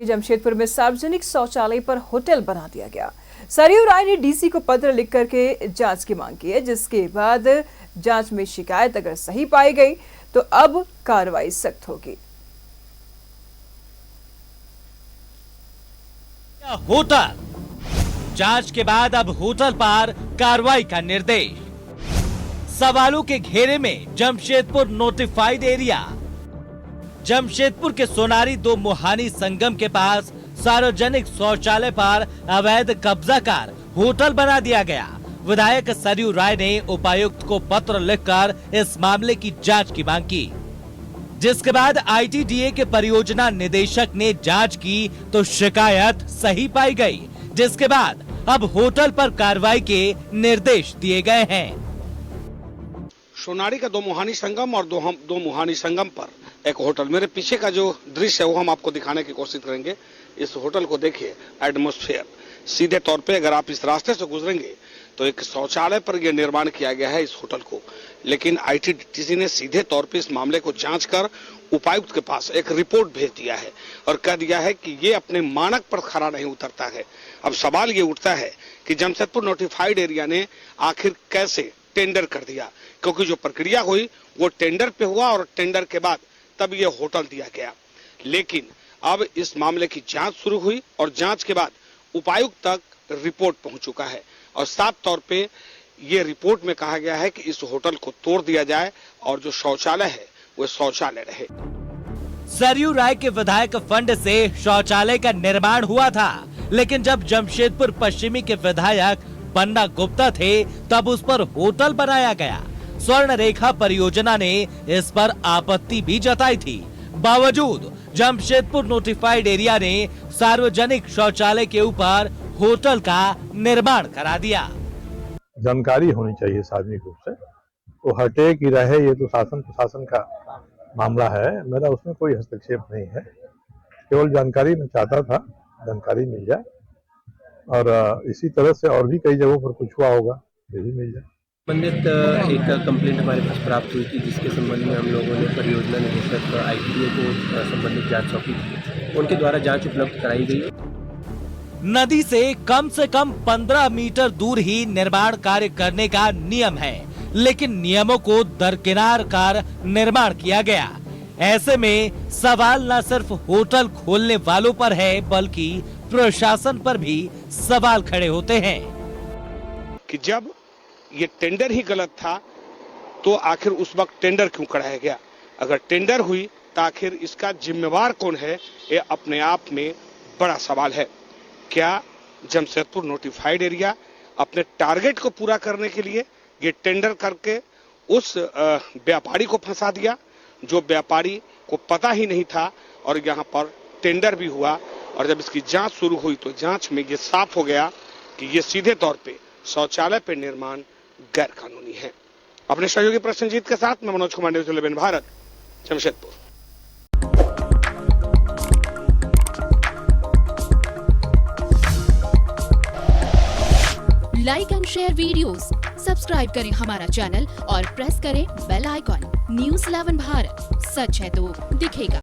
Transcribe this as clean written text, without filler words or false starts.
जमशेदपुर में सार्वजनिक शौचालय पर होटल बना दिया गया। सरयू राय ने डीसी को पत्र लिख करके जांच की मांग की है, जिसके बाद जांच में शिकायत अगर सही पाई गई तो अब कार्रवाई सख्त होगी। होटल जांच के बाद अब होटल पर कार्रवाई का निर्देश। सवालों के घेरे में जमशेदपुर नोटिफाइड एरिया। जमशेदपुर के सोनारी दो मुहानी संगम के पास सार्वजनिक शौचालय पर अवैध कब्जा कर होटल बना दिया गया। विधायक सरयू राय ने उपायुक्त को पत्र लिखकर इस मामले की जांच की मांग की, जिसके बाद आईटीडीए के परियोजना निदेशक ने जांच की तो शिकायत सही पाई गई, जिसके बाद अब होटल पर कार्रवाई के निर्देश दिए गए हैं। सोनारी का दो मुहानी संगम और दो मुहानी संगम पर एक होटल, मेरे पीछे का जो दृश्य है वो हम आपको दिखाने की कोशिश करेंगे। इस होटल को देखिए, एटमॉस्फेयर सीधे तौर पे अगर आप इस रास्ते से गुजरेंगे तो एक शौचालय पर यह निर्माण किया गया है इस होटल को, लेकिन आईटीडीसी ने सीधे तौर पे इस मामले को जांच कर उपायुक्त के पास एक रिपोर्ट भेज दिया है और कह दिया है कि ये अपने मानक पर खरा नहीं उतरता है। अब सवाल ये उठता है कि जमशेदपुर नोटिफाइड एरिया ने आखिर कैसे टेंडर कर दिया, क्योंकि जो प्रक्रिया हुई वो टेंडर पे हुआ और टेंडर के बाद तब ये होटल दिया गया। लेकिन अब इस मामले की जांच शुरू हुई और जांच के बाद उपायुक्त तक रिपोर्ट पहुंच चुका है और साफ तौर पे ये रिपोर्ट में कहा गया है कि इस होटल को तोड़ दिया जाए और जो शौचालय है वो शौचालय रहे। सरयू राय के विधायक फंड से शौचालय का निर्माण हुआ था, लेकिन जब जमशेदपुर पश्चिमी के विधायक बन्ना गुप्ता थे तब उस पर होटल बनाया गया। स्वर्ण रेखा परियोजना ने इस पर आपत्ति भी जताई थी। बावजूद जमशेदपुर नोटिफाइड एरिया ने सार्वजनिक शौचालय के ऊपर होटल का निर्माण करा दिया। जानकारी होनी चाहिए सार्वजनिक रूप से, तो हटे कि रहे ये तो शासन प्रशासन का मामला है, मेरा उसमें कोई हस्तक्षेप नहीं है। केवल जानकारी मैं चाहता था, जानकारी मिल जाए और इसी तरह से और भी कई जगहों पर कुछ हुआ होगा, ये भी मिल जाए। संबंधित एक कंप्लेंट हमारे पास प्राप्त हुई थी, जिसके संबंध में हम लोगों ने परियोजना निदेशक आईटीडीए को संबंधित जांच सौंपी, उनके द्वारा जांच उपलब्ध कराई गई। नदी से कम 15 मीटर दूर ही निर्माण कार्य करने का नियम है, लेकिन नियमों को दरकिनार कर निर्माण किया गया। ऐसे में सवाल न सिर्फ होटल खोलने वालों पर है, बल्कि प्रशासन पर भी सवाल खड़े होते हैं कि जब ये टेंडर ही गलत था तो आखिर उस वक्त टेंडर क्यों कराया गया? अगर टेंडर हुई तो आखिर इसका जिम्मेवार कौन है? ये अपने आप में बड़ा सवाल है। क्या जमशेदपुर नोटिफाइड एरिया अपने टारगेट को पूरा करने के लिए ये टेंडर करके उस व्यापारी को फंसा दिया, जो व्यापारी को पता ही नहीं था, और यहाँ पर टेंडर भी हुआ और जब इसकी जांच शुरू हुई तो जांच में ये साफ हो गया कि ये सीधे तौर पे शौचालय पे निर्माण गैर कानूनी है। अपने सहयोगी प्रसन्नजीत के साथ मैं Manoj Kumar, news 11 Bharat, Jamshedpur. Like and share videos, subscribe करें हमारा चैनल और प्रेस करें बेल आइकॉन। न्यूज़ 11 भारत, सच है तो दिखेगा।